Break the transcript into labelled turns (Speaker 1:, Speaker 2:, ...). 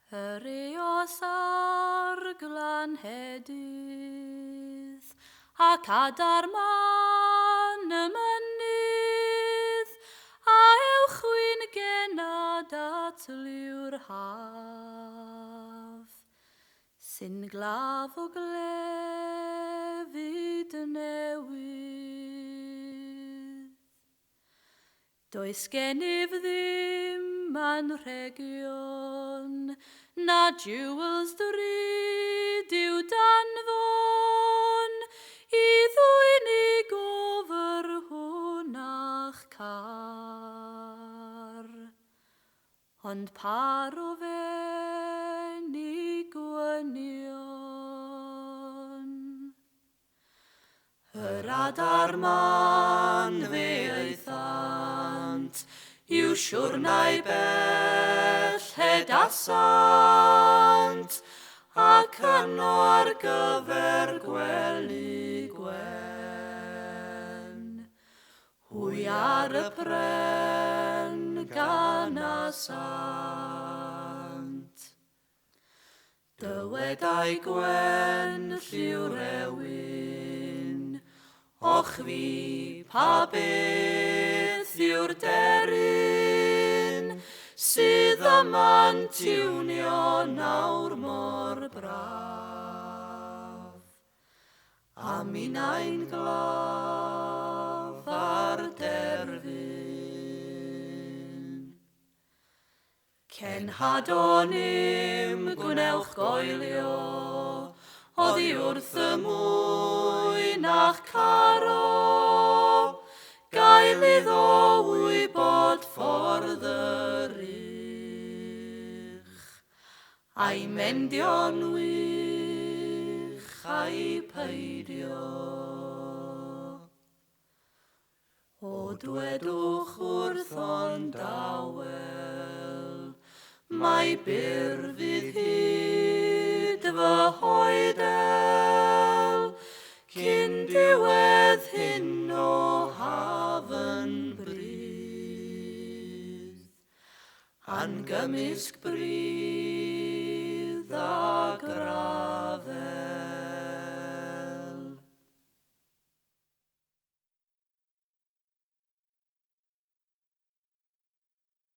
Speaker 1: Yr eos ar glanhedydd, ac adar man y mynydd, a ewchwyn genad at liw'r haf, sy'n glaf o glefyd newydd. Does gennyf ddim anrhegion, na jewels drud i'w danfon, i ddwyn i gofr hwna'ch car. Ond par o fenig gwynion. Yr adar man fe eithant, yw siwrnau bell hedasant, ac yno ar gyfer gwely gwen. Hwy ar y pren gan asant. Dywedai gwen lliw rewyn, och fi pa beth yw'r deryn, sydd yma'n tiwnio nawr mor braf. A minnau'n glaf ar derfyn. Cenhadon im gwnewch goelio, oddi wrth y mwyn a'ch caro, gael iddo wybod ffordd yr ich, a'i mendio'n wych a'i peidio. O dwedwch wrth ond dawel, mae byr fydd hyd fy hoedel, cyn diwedd hyn o hafn bryd. An gymysg bryd